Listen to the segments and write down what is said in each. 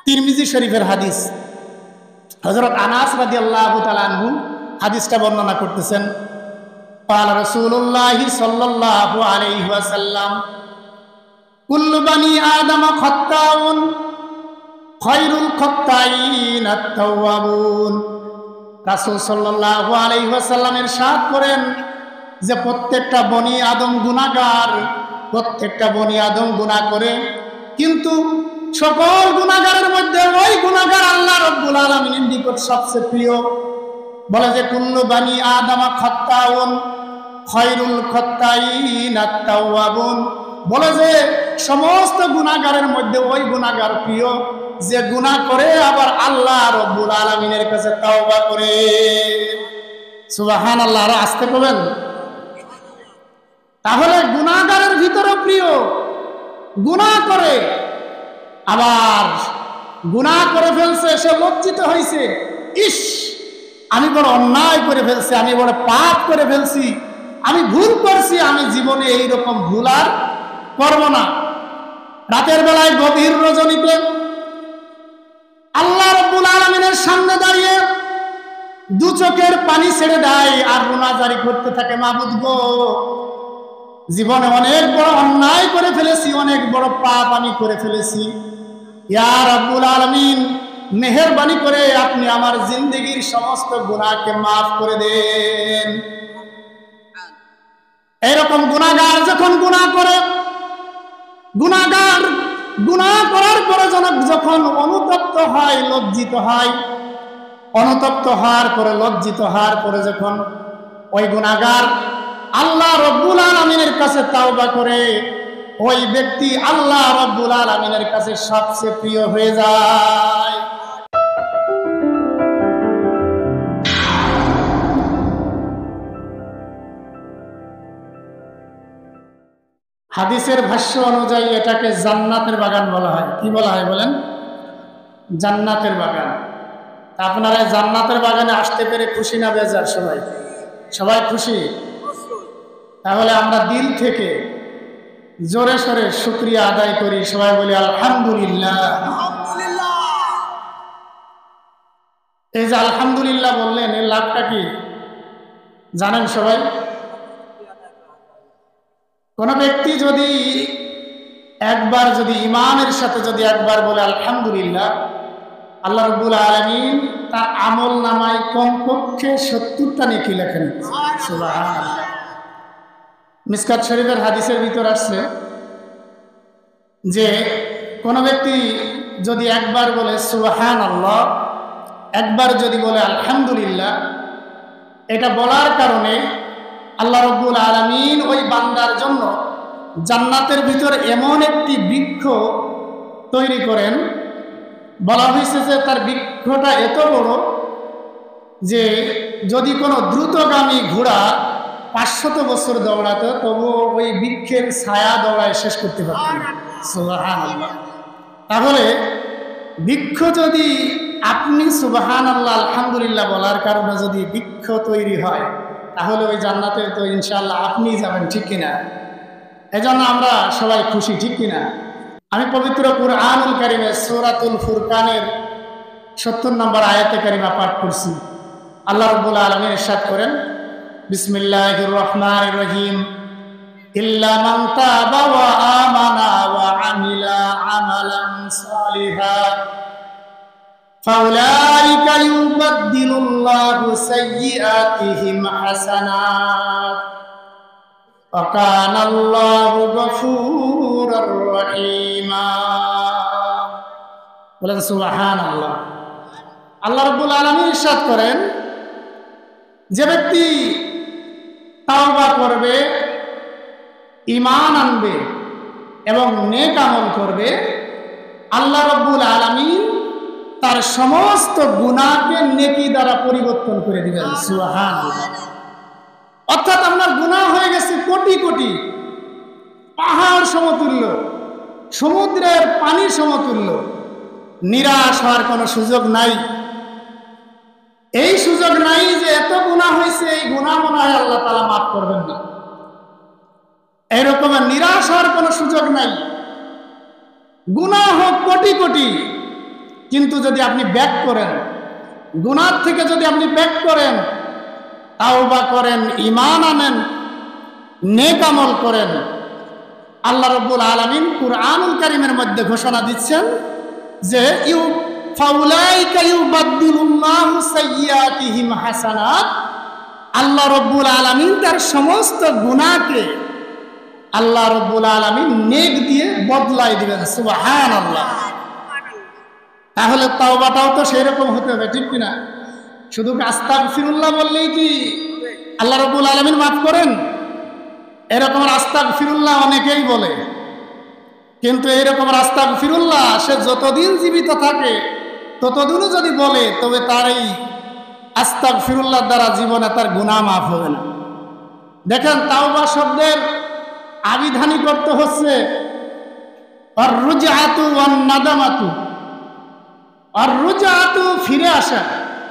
তিরমিজি শরীফের হাদিস। হযরত আনাস রাদিয়াল্লাহু তাআলা আনহু হাদিসটা বর্ণনা করতেছেন। قال رسول الله صلى الله عليه وسلم كل بني آدم خطاء خير الخطائين التوابون। রাসূল সাল্লাল্লাহু আলাইহি ওয়াসাল্লাম ইরশাদ করেন যে প্রত্যেকটা বনি আদম গুনাহগার, প্রত্যেকটা বনি আদম গুনাহ করে, কিন্তু সকল গুনাহগারের মধ্যে ওই গুনাহগার আল্লাহ রাব্বুল আলামিনের নিকট সবচেয়ে প্রিয়। বলে যে কুল্লু বানি আদম খাত্তাউন খায়রুল খাত্তাইন আত-তাওয়াবুন। বলে যে সমস্ত গুনাহগারের মধ্যে ওই গুনাহগার প্রিয় যে গুনাহ করে আবার আল্লাহ রাব্বুল আলামিনের কাছে তাওবা করে। সুবহানাল্লাহ। আর আস্তে বলেন। তাহলে গুনাহগারের ভিতরে প্রিয়, গুনাহ করে, আবার গুনাহ করে ফেলছে, সে লজ্জিত হয়েছে, ইস আমি বড় অন্যায় করে ফেলছি, আমি বড় পাপ করে ফেলছি, আমি ভুল করছি, আমি জীবনে এইরকম ভুল আর করব না। রাতের বেলায় গভীর রজনীতে আল্লাহ রাব্বুল আলামিনের সামনে দাঁড়িয়ে দু চোখের পানি ছেড়ে দেয় আর রোনাজারি করতে থাকে, মাবুদ গো, জীবনে অনেক বড় অন্যায় করে ফেলেছি, অনেক বড় পাপ আমি করে ফেলেছি, ইয়া রাব্বুল আলামিন মেহেরবানি করে আপনি আমার জিন্দেগীর সমস্ত গুনাহকে মাফ করে দেন। এরকম গুনাহগার যখন গুনাহ করে, গুনাহগার গুনাহ করার পরে যখন অনুতপ্ত হয়, লজ্জিত হয়, অনুতপ্ত হওয়ার পরে, লজ্জিত হওয়ার পরে যখন ওই গুনাহগার আল্লাহ রাব্বুল আলামিনের কাছে তাওবা করে, ওই ব্যক্তি আল্লাহ রাব্বুল আলামিনের কাছে সবচেয়ে প্রিয় হয়ে যায়। হাদিসের ভাষ্য অনুযায়ী এটাকে জান্নাতের বাগান বলা হয়। কি বলা হয় বলেন? জান্নাতের বাগান। আপনারা জান্নাতের বাগানে আসতে পেরে খুশি না বেজার? সবাই সবাই খুশি? তাহলে আমরা দিল থেকে জোরে সোরে শুকরিয়া আদায় করি, সবাই বলি আলহামদুলিল্লাহ। এই যে আলহামদুলিল্লাহ বললেন, এর লাভটা কি জানেন সবাই? কোন ব্যক্তি যদি একবার, যদি ইমানের সাথে যদি একবার বলে আলহামদুলিল্লাহ, আল্লাহ রাব্বুল আলামিন তার আমল নামায় কমপক্ষে 70টা নেকি লেখেন। সুবহানাল্লাহ। মিসকাত শরীফের হাদিসের ভিতর আসছে যে কোন ব্যক্তি যদি একবার বলে সুবহানাল্লাহ, একবার যদি বলে আলহামদুলিল্লাহ, এটা বলার কারণে আল্লাহ রাব্বুল আলামিন ওই বান্দার জন্য জান্নাতের ভিতর এমন একটি বৃক্ষ তৈরি করেন। বলা হয়েছে যে তার বৃক্ষটা এত বড় যে যদি কোনো দ্রুতগামী ঘোড়া 500 বছর দৌড়াতো তবুও ওই বৃক্ষের ছায়া দৌড়ায় শেষ করতে পারত না। সুবহানাল্লাহ। তাহলে বৃক্ষ যদি আপনি সুবহানাল্লাহ আলহামদুলিল্লাহ বলার কারণে যদি বৃক্ষ তৈরি হয়, তাহলে ওই জান্নাতে তো ইনশাআল্লাহ আপনিই যাবেন, ঠিক কিনা? এজন্য আমরা সবাই খুশি, ঠিক কিনা? আমি পবিত্র কুরআনুল কারীমের সূরাতুল ফুরকানের 70 নম্বর আয়াতে কারিমা পাঠ করছি। আল্লাহ রাব্বুল আলামিন ইরশাদ করেন, বিসমিল্লাহির রহমানির রহিম, ইল্লা মান তাবা ওয়া আমানা ওয়া আমিলা আমালান সালিহা ফাউলাইকা ইউবাদদিলুল্লাহু সাইয়্যাতিহিম হাসানাত ওয়া কানাল্লাহু গফুরুর রহিমা। বলেন সুবহানাল্লাহ। আল্লাহ রাব্বুল আলামিন ইরশাদ করেন, যে ব্যক্তি তাওবা করবে, ঈমান আনবে এবং নেক আমল করবে, আল্লাহ রাব্বুল আলামিন তার সমস্ত গুনাহকে নেকি দ্বারা পরিবর্তন করে দিবেন। সুবহানাল্লাহ। অর্থাৎ আপনার গুনাহ হয়ে গেছে কোটি কোটি, পাহাড় সমতুল্য, সমুদ্রের পানি সমতুল্য, নিরাশ হওয়ার কোনো সুযোগ নাই। এই সুযোগ নাই যে এত গুনাহ হয়েছে, এই গুনাহ মনে হয় আল্লাহ তাআলা মাফ করবেন না, এরকম নিরাশ হওয়ার কোনো সুযোগ নাই। গুনাহ হোক কোটি কোটি, কিন্তু যদি আপনি ব্যাক করেন, গুনাহ থেকে যদি আপনি ব্যাক করেন, তাওবা করেন, ঈমান আনেন, নেক আমল করেন, আল্লাহ রাব্বুল আলামিন কুরআনুল কারীমের মধ্যে ঘোষণা দিচ্ছেন যে ফাউলাইকা ইউবাদদিলুল্লাহু সাইয়্যাতিহিম হাসানাত। আল্লাহ রাব্বুল আলামিন তার সমস্ত গুনাহকে আল্লাহ রাব্বুল আলামিন নেক দিয়ে বদলাই দিবেন। সুবহানাল্লাহ। তাহলে তাওবাটাও তো সেই রকম হতে হবে, ঠিক কিনা? শুধু আস্তাগফিরুল্লাহ বললেই কি আল্লাহ রাব্বুল আলামিন মাফ করেন? এরকম আস্তাগফিরুল্লাহ অনেকেই বলে, কিন্তু এইরকম আস্তাগফিরুল্লাহ সে যতদিন জীবিত থাকে ততদিনও যদি বলে, তবে তার এই আস্তাগফিরুল্লাহ দ্বারা জীবনে তার গুনাহ মাফ হবে না। দেখেন, তাওবা শব্দের আবিধানিক অর্থ হচ্ছে আর-রুজআতু ওয়ান-নাদামাতু। আর-রুজআতু ফিরে আসা,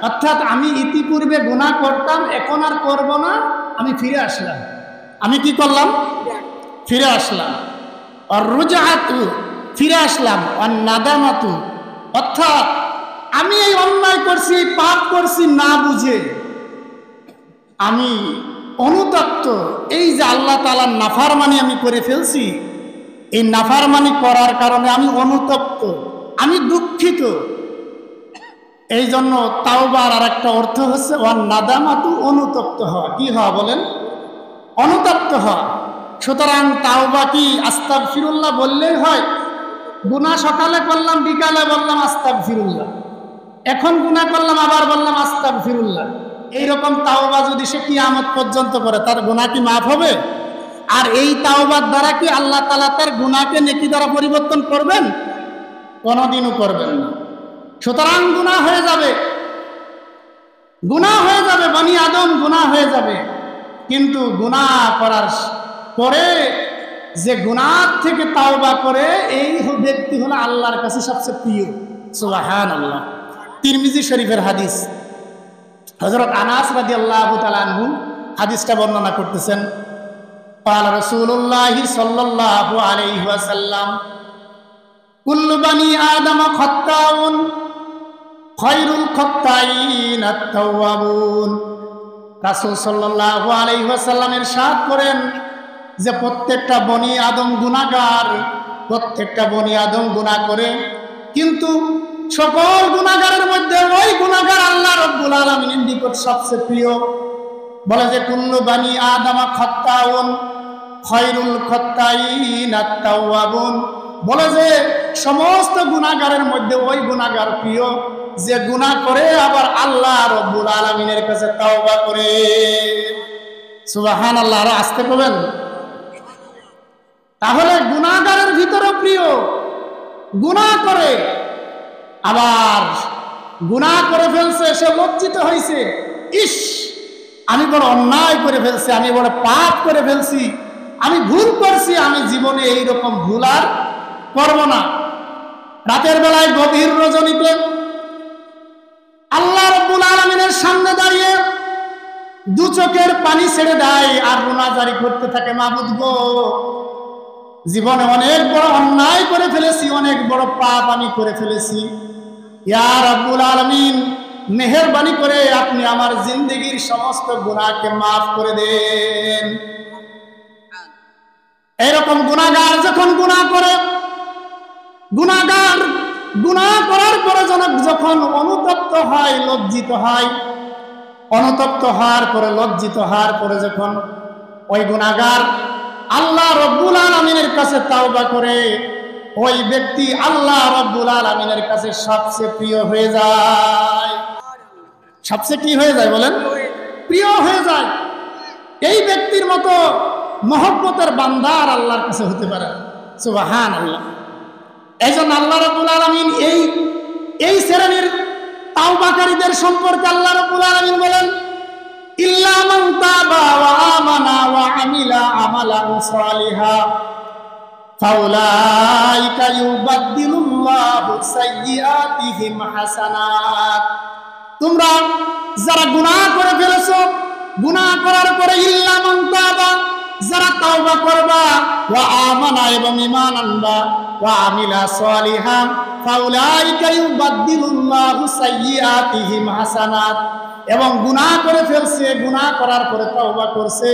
অর্থাৎ আমি ইতিপূর্বে গুনাহ করতাম, এখন আর করব না, আমি ফিরে আসলাম। আমি কি করলাম? ফিরে আসলাম। আর-রুজআতু ফিরে আসলাম, ওয়ান-নাদামাতু অর্থাৎ আমি এই অন্যায় করছি, পাপ করছি না বুঝে, আমি অনুতপ্ত, এই যে আল্লাহ তাআলার নাফরমানি আমি করে ফেলছি, এই নাফরমানি করার কারণে আমি অনুতপ্ত, আমি দুঃখিত। এই জন্য তাওবার আর একটা অর্থ হচ্ছে ওয়ান-নাদামাতু, অনুতপ্ত হওয়া। কি হওয়া বলেন? অনুতপ্ত হওয়া। সুতরাং তাওবা কি আস্তাগফিরুল্লাহ বললেই হয়? গুনাহ সকালে করলাম, বিকালে বললাম আস্তাগফিরুল্লাহ, এখন গুনাহ করলাম আবার বললাম আস্তাগফিরুল্লাহ, এইরকম তাওবা যদি সে কিয়ামত পর্যন্ত করে, তার গুনাহ কি মাফ হবে? আর এই তাওবার দ্বারা কি আল্লাহ তাআলা তার গুনাহকে নেকি দ্বারা পরিবর্তন করবেন? কোনোদিনও করবেন না। সুতরাং গুনাহ হয়ে যাবে, গুনাহ হয়ে যাবে, বনি আদম গুনাহ হয়ে যাবে, কিন্তু গুনাহ করার পরে যে গুনাহ থেকে তাওবা করে, এই ব্যক্তি হলো আল্লাহর কাছে সবচেয়ে প্রিয়। সুবহানাল্লাহ। তিরমিজি শরীফের হাদিস, হযরত আনাস রাদিয়াল্লাহু তাআলা আনহু হাদিসটা বর্ণনা করতেছেন। قال رسول الله صلى الله عليه وسلم كل بني آدم خطاء خير الخطائين التوابون। রাসূল সাল্লাল্লাহু আলাইহি ওয়াসাল্লাম ইরশাদ করেন যে প্রত্যেকটা বনি আদম গুনাহগার, প্রত্যেকটা বনি আদম গুনাহ করে, কিন্তু সকল গুনাহগারের মধ্যে ওই গুনাহগার আল্লাহ রাব্বুল আলামিনের নিকট সবচেয়ে প্রিয়। বলে যে কুল্লু বানি আদম খাত্তাউন খায়রুল খাত্তাইন আত-তাওয়াবুন। বলে যে সমস্ত গুনাহগারের মধ্যে ওই গুনাহগার প্রিয় যে গুনাহ করে আবার আল্লাহ রাব্বুল আলামিনের কাছে তাওবা করে। সুবহানাল্লাহ। আর আস্তে কবেন। তাহলে গুনাহগারের ভিতরে প্রিয়, গুনাহ করে, আবার গুনাহ করে ফেলছে, সে লজ্জিত হয়েছে, ইস আমি বড় অন্যায় করে ফেলছি, আমি বড় পাপ করে ফেলছি, আমি ভুল করছি, আমি জীবনে এইরকম ভুল আর করব না। রাতের বেলায় গভীর রজনীতে আল্লাহ রাব্বুল আলামিনের সামনে দাঁড়িয়ে দু চোখের পানি ছেড়ে দেয় আর রোনাজারি করতে থাকে, মাবুদ গো, জীবনে অনেক বড় অন্যায় করে ফেলেছি, অনেক বড় পাপ আমি করে ফেলেছি, ইয়া রাব্বুল আলামিন মেহেরবানি করে আপনি আমার জিন্দেগীর সমস্ত গুনাহকে মাফ করে দেন। এরকম গুনাহগার যখন গুনাহ করে, গুনাহগার গুনাহ করার পরে যখন অনুতপ্ত হয়, লজ্জিত হয়, অনুতপ্ত হওয়ার পরে, লজ্জিত হওয়ার পরে যখন ওই গুনাহগার আল্লাহ রাব্বুল আলামিনের কাছে তাওবা করে, ওই ব্যক্তি আল্লাহ রাব্বুল আলামিনের কাছে সবচেয়ে প্রিয় হয়ে যায়। সবচেয়ে কি হয়ে যায় বলেন? প্রিয় হয়ে যায়। এই ব্যক্তির মতো মহব্বতের বান্দা আর আল্লাহর কাছে হতে পারে। সুবহানাল্লাহ। এই জন্য আল্লাহ রাব্বুল আলামিন এই শ্রেণীর তাওবাকারীদের সম্পর্কে আল্লাহ রাব্বুল আলামিন বলেন, ইল্লা মান তাবা ওয়া আমানা ওয়া আমিলা আমালান সালিহা ফাউলাইকা ইউবাদদিলুল্লাহু সাইয়্যাতিহিম হাসানাত। তোমরা যারা গুনাহ করে ফেলেছো, গুনাহ করার পরে ইল্লা মান তাবা, যারা তাওবা করবা ওয়া আমানা এবং ঈমান আনবা ওয়া আমিলা সালিহা ফাউলাইকা ইউবাদদিলুল্লাহু সাইয়্যাতিহিম হাসানাত, এবং গুনাহ করে ফেলছে, গুনাহ করার পরে তাওবা করছে,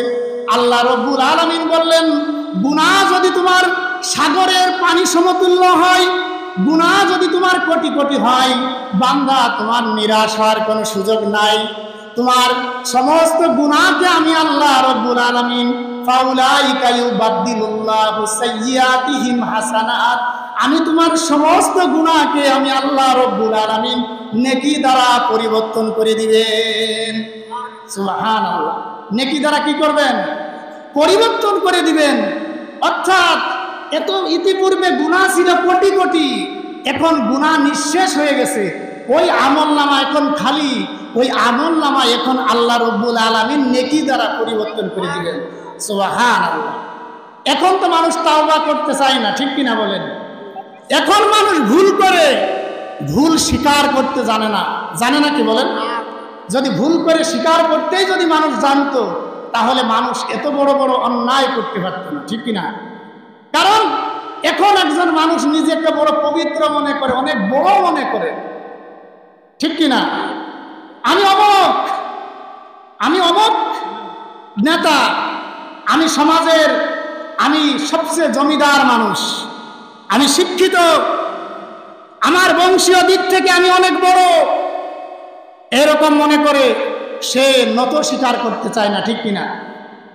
আল্লাহ রাব্বুল আলামিন বললেন গুনাহ যদি তোমার সাগরের পানি সমতুল্য হয়, গুনাহ যদি তোমার কোটি কোটি হয়, বান্দা তোমার নিরাশ হওয়ার কোনো সুযোগ নাই। তোমার সমস্ত গুনাহকে আমি আল্লাহ রাব্বুল আলামিন ফাউলাইকা ইউবাদদিলুল্লাহু সাইয়্যাতিহিম হাসানাত, আমি তোমার সমস্ত গুনাহকে আমি আল্লাহ রাব্বুল আলামিন নেকি দ্বারা পরিবর্তন করে দিবেন। সুবহানাল্লাহ। নেকি দ্বারা কি করবেন? পরিবর্তন করে দিবেন। অর্থাৎ এত ইতিপূর্বে গুনাহ ছিল কোটি কোটি, এখন গুনাহ নিঃশেষ হয়ে গেছে, ওই আমলনামা এখন খালি, ওই আমলনামা এখন আল্লাহ রাব্বুল আলামিন নেকি দ্বারা পরিবর্তন করে দিবেন। সুবহানাল্লাহ। এখন তো মানুষ তাওবা করতে চায় না, ঠিক কিনা বলেন? এখন মানুষ ভুল করে, ভুল স্বীকার করতে জানে না। জানে না কি বলেন? যদি ভুল করে স্বীকার করতেই যদি মানুষ জানতো, তাহলে মানুষ এত বড় বড় অন্যায় করতে পারত না, ঠিক কিনা? কারণ এখন একজন মানুষ নিজেকে বড় পবিত্র মনে করে, অনেক বড় মনে করে, ঠিক কিনা? আমি অমুক নেতা, আমি সমাজের, আমি সবচেয়ে জমিদার মানুষ, আমি শিক্ষিত, আমার বংশীয় দিক থেকে আমি অনেক বড়, এরকম মনে করে সে নত স্বীকার করতে চায় না, ঠিক কিনা?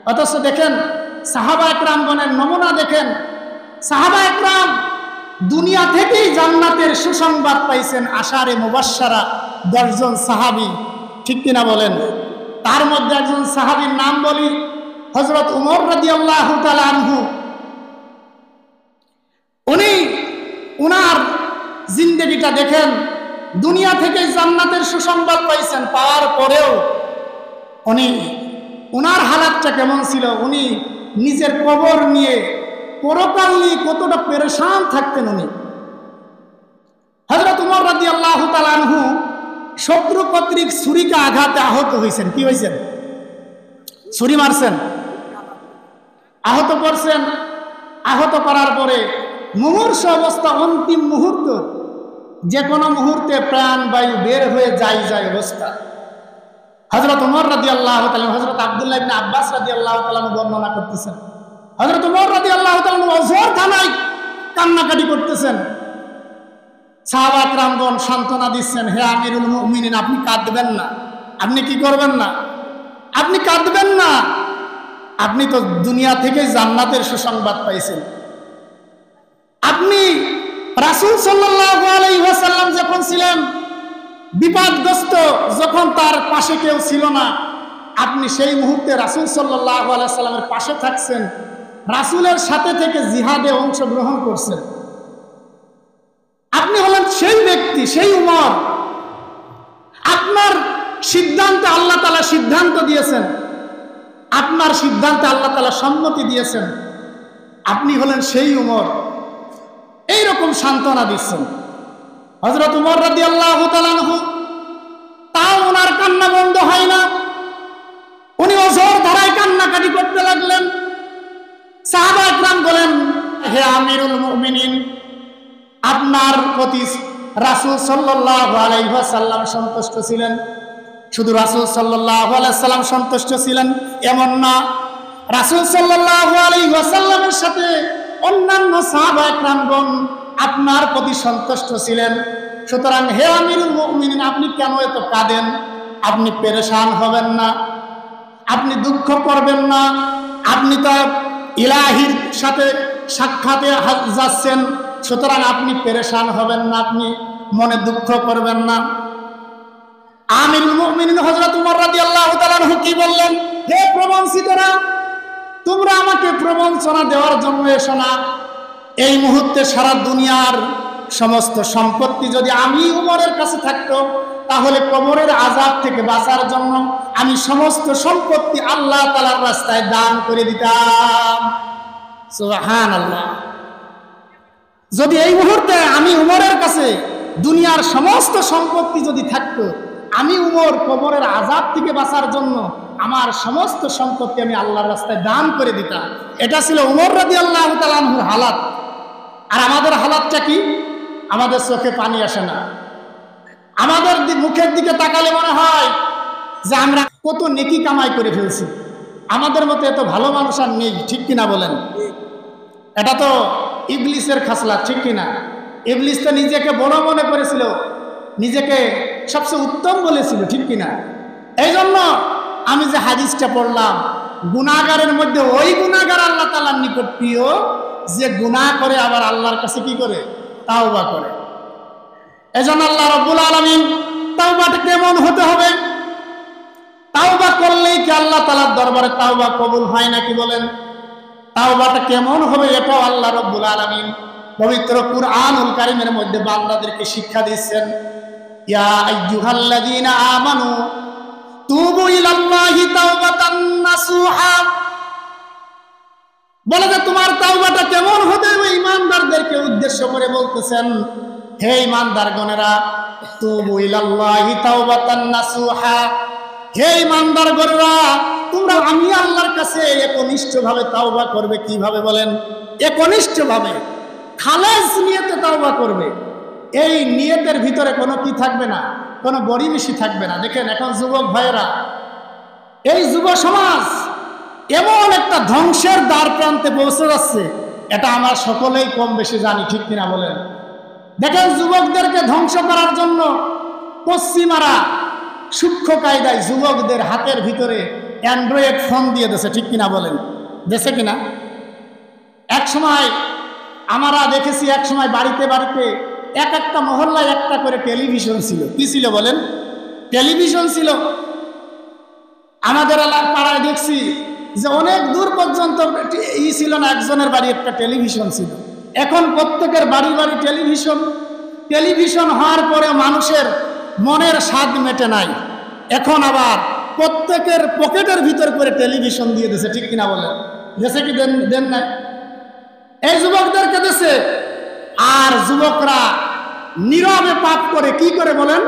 অথচ দেখেন সাহাবা একরামগণের নমুনা দেখেন, সাহাবা একরাম দুনিয়া থেকেই জান্নাতের সুসংবাদ পাইছেন, আশারে মুবাশশারা 10 জন সাহাবী, ঠিক কিনা বলেন? তার মধ্যে একজন সাহাবীর নাম বলি, হযরত উমর রাদিয়াল্লাহু তাআলা আনহু। উনি উনার জিন্দেগিটা দেখেন, দুনিয়া থেকে জান্নাতের সুসংবাদ পাইছেন, পাওয়ার পরেও উনি, উনার হালাতটা কেমন ছিল, উনি নিজের কবর নিয়ে, পরকাল নিয়ে কতটা পেরেশান থাকতেন উনি। হযরত উমর রাদিয়াল্লাহু তাআলা আনহু শত্রু কর্তৃক ছুরিকা আঘাতে আহত হয়েছেন। কি হয়েছেন? ছুরি মারছেন, আহত করছেন। আহত করার পরে মুমূর্ষ অবস্থা, অন্তিম মুহূর্ত, যে কোনো মুহূর্তে প্রাণ বায়ু বের হয়ে যায় অবস্থা। হযরত উমর রাদিয়াল্লাহু তাআলা, হযরত আব্দুল্লাহ ইবনে আব্বাস রাদিয়াল্লাহু তাআলা বর্ণনা করতেছেন, হযরত উমর রাদিয়াল্লাহু তাআলা অঝোর থানায় কান্নাকাটি করতেছেন। সাহাবা একরামগণ সান্ত্বনা দিচ্ছেন, হে আমিরুল মুমিনিন, আপনি কাঁদবেন না, আপনি কি করবেন না, আপনি কাঁদবেন না, আপনি তো দুনিয়া থেকে জান্নাতের সুসংবাদ পাইছেন। আপনি রাসূল সাল্লাল্লাহু আলাইহি ওয়াসাল্লাম যখন ছিলেন বিপদগ্রস্ত, যখন তার পাশে কেউ ছিল না, আপনি সেই মুহূর্তে রাসূল সাল্লাল্লাহু আলাইহি ওয়াসাল্লামের পাশে থাকছেন, রাসূলের সাথে থেকে জিহাদে অংশগ্রহণ করছেন। আপনি হলেন সেই ব্যক্তি, সেই উমর। আপনার সিদ্ধান্তে আল্লাহ তাআলা সিদ্ধান্ত দিয়েছেন, আপনার সিদ্ধান্তে আল্লাহ তাআলা সম্মতি দিয়েছেন, আপনি হলেন সেই উমর। এইরকম সান্ত্বনা দিচ্ছেন হযরত উমর রাদিয়াল্লাহু তাআলা আনহু। তাও ওনার কান্না বন্ধ হয় না, উনি অঝোর ধারায় কান্নাকাটি করতে লাগলেন। সাহাবা একরাম বলেন, হে আমিরুল মুমিনিন, আপনার প্রতি রাসূল সাল্লাল্লাহু আলাইহি ওয়াসাল্লাম সন্তুষ্ট ছিলেন। শুধু রাসূল সাল্লাল্লাহু আলাইহি ওয়াসাল্লাম সন্তুষ্ট ছিলেন এমন না, রাসূল সাল্লাল্লাহু আলাইহি ওয়াসাল্লামের সাথে অন্যান্য সাহাবা একরামগণ আপনার প্রতি সন্তুষ্ট ছিলেন। সুতরাং হে আমিরুল মুমিনিন, আপনি কেন এত কাঁদেন? আপনি পেরেশান হবেন না, আপনি দুঃখ করবেন না। আপনি তো ইলাহির সাথে সাক্ষাতে যাচ্ছেন, সুতরাং আপনি পেরেশান হবেন না, আপনি মনে দুঃখ করবেন না। আমিরুল মুমিনিন হযরত উমর রাদিয়াল্লাহু তাআলা আনহু কি বললেন? হে প্রবঞ্চিতরা, তোমরা আমাকে প্রবঞ্চনা দেওয়ার জন্য এসো না। এই মুহূর্তে সারা দুনিয়ার সমস্ত সম্পত্তি যদি আমি উমরের কাছে থাকতো, তাহলে কবরের আযাব থেকে বাঁচার জন্য আমি সমস্ত সম্পত্তি আল্লাহ তাআলার রাস্তায় দান করে দিতাম। সুবহানাল্লাহ। যদি এই মুহূর্তে আমি উমরের কাছে দুনিয়ার সমস্ত সম্পত্তি যদি থাকতো, আমি উমর কবরের আযাব থেকে বাঁচার জন্য আমার সমস্ত সম্পত্তি আমি আল্লাহর রাস্তায় দান করে দিতাম। এটা ছিল উমর রাদিয়াল্লাহু তাআলা আনহুর হালাত। আর আমাদের হালাতটা কি? আমাদের চোখে পানি আসে না, আমাদের মুখের দিকে তাকালে মনে হয় যে আমরা কত নেকি কামাই করে ফেলছি। আমাদের মতো এত ভালো মানুষ আর নেই, ঠিক কিনা বলেন? এটা তো ইবলিসের খাসলাত, ঠিক কিনা? ইবলিস তো নিজেকে বড় মনে করেছিল, নিজেকে সবচেয়ে উত্তম বলেছিল, ঠিক কিনা? এই জন্য আমি যে হাদিসটা পড়লাম, গুনাহগারের মধ্যে ওই গুনাহগার আল্লাহ তাআলার নিকট প্রিয় যে গুনাহ করে আবার আল্লাহর কাছে কি করে? তাওবা করে। এজন্য আল্লাহ রাব্বুল আলামিন তাওবাটা কেমন হতে হবে? তাওবা করলেই কি আল্লাহ তাআলার দরবারে তাওবা কবুল হয় নাকি বলেন? তাওবাটা কেমন হবে এটাও আল্লাহ রাব্বুল আলামিন পবিত্র কুরআনুল কারীমের মধ্যে বান্দাদেরকে শিক্ষা দিচ্ছেন। ইয়া আইয়ুহাল্লাযীনা আমানু তুবু ইলাল্লাহি তাওবাতান নাসুহা। বলে যে তোমার তাওবাটা কেমন হতে হবে? ঈমানদারদেরকে উদ্দেশ্য করে বলতেছেন, হে ঈমানদারগণেরা, তুবু ইলাল্লাহি তাওবাতান নাসুহা, হে ঈমানদারগণেরা, তোমরা আমি আল্লাহর কাছে একনিষ্ঠভাবে তাওবা করবে। কিভাবে বলেন? একনিষ্ঠভাবে, খালেস নিয়তে তাওবা করবে। এই নিয়তের ভিতরে কোনো কি থাকবে না, কোনো বড়িমিশি থাকবে না। দেখেন এখন যুবক ভাইয়েরা, এই যুব সমাজ এমন একটা ধ্বংসের দ্বার প্রান্তে পৌঁছে যাচ্ছে, এটা আমরা সকলেই কম বেশি জানি, ঠিক কিনা বলেন? দেখেন যুবকদেরকে ধ্বংস করার জন্য পশ্চিমারা সূক্ষ্ম কায়দায় যুবকদের হাতের ভিতরে অ্যান্ড্রয়েড ফোন দিয়ে দিয়েছে, ঠিক কিনা বলেন? দেশে কিনা? এক সময় আমরা দেখেছি, এক সময় বাড়িতে বাড়িতে এক একটা মহল্লায় একটা করে টেলিভিশন ছিল। কি ছিল বলেন? টেলিভিশন ছিল। আমাদের এলাকার পাড়ায় দেখছি যে অনেক দূর পর্যন্ত ছিল না, একজনের বাড়ি একটা টেলিভিশন ছিল। এখন প্রত্যেকের বাড়ি বাড়ি টেলিভিশন। টেলিভিশন হওয়ার পরে মানুষের মনের স্বাদ মেটে নাই, এখন আবার প্রত্যেকের পকেটের ভিতর করে টেলিভিশন দিয়ে দিয়েছে, ঠিক কিনা বলেন? দেশে কি দেন নাই? এই যুবকদেরকে দেশে। আর যুবকরা নীরবে পাপ করে। কি করে বলেন?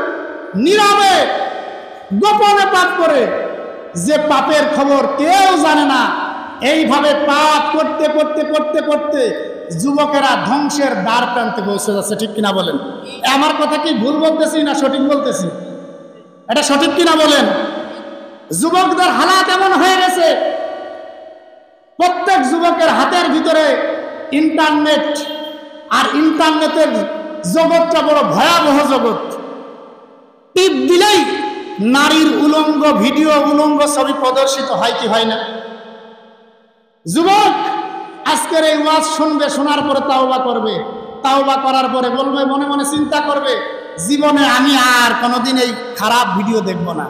নীরবে গোপনে পাপ করে, যে পাপের খবর কেউ জানে না। এইভাবে পাপ করতে করতে করতে করতে যুবকেরা ধ্বংসের দ্বার প্রান্তে পৌঁছে যাচ্ছে, ঠিক কিনা বলেন? আমার কথা কি ভুল বলতেছি না সঠিক বলতেছি? এটা সঠিক কিনা বলেন? যুবকদের হালাত এমন হয়ে গেছে, প্রত্যেক যুবকের হাতের ভিতরে ইন্টারনেট। আর ইন্টারনেটের জগৎটা বড় ভয়াবহ জগৎ। টিপ দিলেই নারীর উলঙ্গ ভিডিও, উলঙ্গ ছবি প্রদর্শিত হয় কি হয় না? যুবক আজকের এই ওয়াজ শুনবে, শোনার পরে তাওবা করবে। তাওবা করার পরে বলবে, মনে মনে চিন্তা করবে, জীবনে আমি আর কোনোদিন এই খারাপ ভিডিও দেখব না।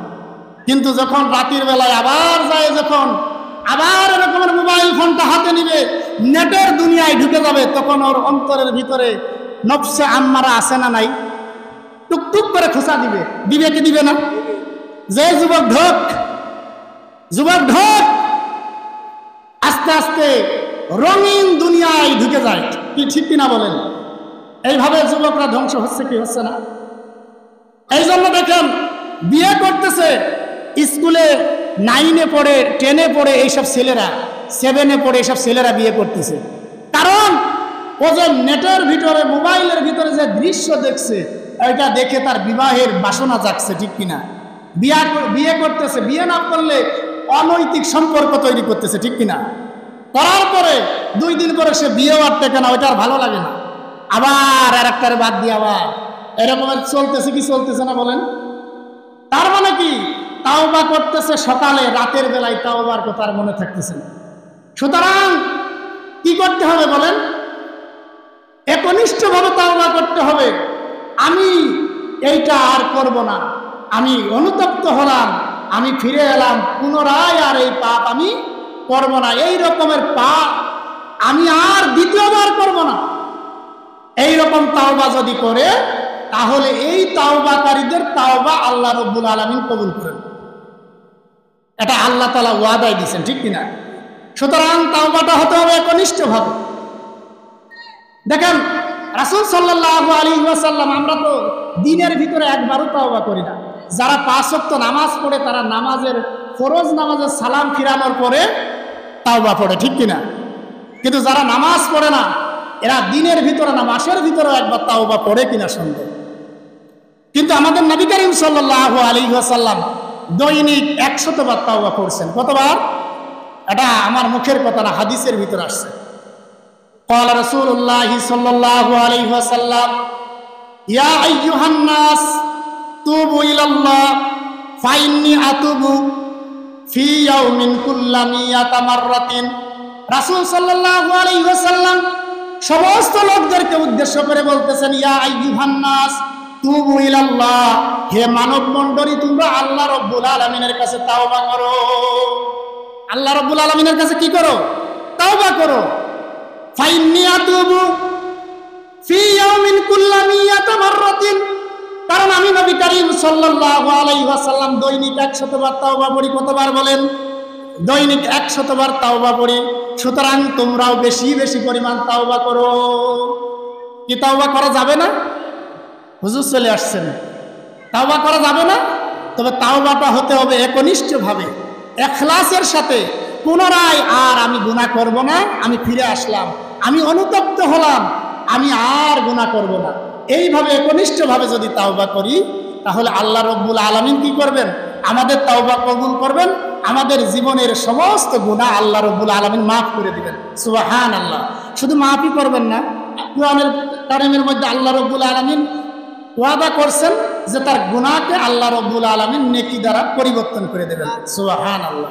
কিন্তু যখন রাতের বেলায় আবার যায়, যখন আবার এরকমের মোবাইল ফোনটা হাতে নিবে, নেটের দুনিয়ায় ঢুকে যাবে, তখন ওর অন্তরের ভিতরে নফসে আম্মারা আছে না নাই? টুকটুক করে খোঁচা দিবে। দিবে কি দিবে না? যে যুবক ঢোক, যুবক ঢোক, আস্তে আস্তে রঙিন দুনিয়ায় ঢুকে যায়। কি ঠিক কিনা বলেন? এইভাবে যুবকরা ধ্বংস হচ্ছে কি হচ্ছে না? এই জন্য দেখেন বিয়ে করতেছে, স্কুলে 9-এ পড়ে, 10-এ পড়ে এইসব ছেলেরা, 7-এ পড়ে এইসব ছেলেরা বিয়ে করতেছে। কারণ ও যে নেটের ভিতরে, মোবাইলের ভিতরে যে দৃশ্য দেখছে, এটা দেখে তার বিবাহের বাসনা জাগছে, ঠিক কিনা? বিয়ে করতেছে, বিয়ে না করলে অনৈতিক সম্পর্ক তৈরি করতেছে, ঠিক কিনা? করার পরে 2 দিন পরে সে বিয়েও আর টেকে না, ওইটা আর ভালো লাগে না, আবার আর একটারে বাদ দিয়ে আবার এরকমের চলতেছে। কি চলতেছে না বলেন? তার মানে কি? তাওবা করতেছে সকালে, রাতের বেলায় তাওবার কথা আর মনে থাকতেছে না। সুতরাং কি করতে হবে বলেন? একনিষ্ঠভাবে তাওবা করতে হবে। আমি এইটা আর করব না, আমি অনুতপ্ত হলাম, আমি ফিরে এলাম, পুনরায় আর এই পাপ আমি করব না, এই রকমের পাপ আমি আর দ্বিতীয়বার করব না। এই রকম তাওবা যদি করে, তাহলে এই তাওবাকারীদের তাওবা আল্লাহ রাব্বুল আলামিন কবুল করেন। এটা আল্লাহ তাআলা ওয়াদাই দিয়েছেন, ঠিক কিনা? সুতরাং তাওবাটা হতে হবে একনিষ্ঠভাবে। দেখেন রাসূল সাল্লাল্লাহু আলাইহি ওয়াসাল্লাম, আমরা তো দিনের ভিতরে একবারও তাওবা করি না। যারা 5 ওয়াক্ত নামাজ পড়ে, তারা নামাজের ফরজ নামাজে সালাম ফিরানোর পরে তাওবা পড়ে, ঠিক কিনা? কিন্তু যারা নামাজ পড়ে না এরা দিনের ভিতরে না মাসের ভিতরে একবার তাওবা পড়ে কিনা সন্দেহ। কিন্তু আমাদের নবী করিম সাল্লাল্লাহু আলাইহি ওয়াসাল্লাম দৈনিক 100 বার তাওবা পড়ছেন। কতবার? এটা আমার মুখের কথা না, হাদিসের ভিতরে আসছে। قال رسول الله صلى الله عليه وسلم يا أيها الناس توبوا إلى الله فإني أتوب في يوم كل 100 مرة। রাসূল সাল্লাল্লাহু আলাইহি ওয়াসাল্লাম সমস্ত লোকদেরকে উদ্দেশ্য করে বলতেছেন, ইয়া আইয়ুহান নাস তুবু ইলাল্লাহ, হে মানব মণ্ডলী তোমরা আল্লাহ রাব্বুল আলামিনের কাছে তাওবা করো। আল্লাহ রাব্বুল আলামিনের কাছে কি করো? তাওবা করো। ফাইন্নী আতুবু ফি ইয়াউমিন কুল্লা 100 মাররাতিন, কারণ আমি নবী করিম সাল্লাল্লাহু আলাইহি ওয়াসাল্লাম দৈনিক 100 বার তাওবা পড়ি। কতবার বলেন? দৈনিক 100 বার তাওবা পড়ি। সুতরাং তোমরাও বেশি বেশি পরিমাণ তাওবা করো। কি তাওবা করা যাবে না? হুজুর চলে আসছেন, তাওবা করা যাবে না? তবে তাওবাটা হতে হবে একনিষ্ঠভাবে, ইখলাসের সাথে। পুনরায় আর আমি গুনাহ করব না, আমি ফিরে আসলাম, আমি অনুতপ্ত হলাম, আমি আর গুনাহ করব না, এইভাবে একনিষ্ঠভাবে যদি তাওবা করি তাহলে আল্লাহ রাব্বুল আলামিন কি করবেন? আমাদের তাওবা কবুল করবেন, আমাদের জীবনের সমস্ত গুনাহ আল্লাহ রাব্বুল আলামিন মাফ করে দিবেন। সুবহানাল্লাহ। শুধু মাফই করবেন না, কোরআনের কারিমের মধ্যে আল্লাহ রাব্বুল আলামিন ওয়াদা করছেন যে তার গুনাহকে আল্লাহ রাব্বুল আলামিন নেকি দ্বারা পরিবর্তন করে দেবেন। সুবহানাল্লাহ।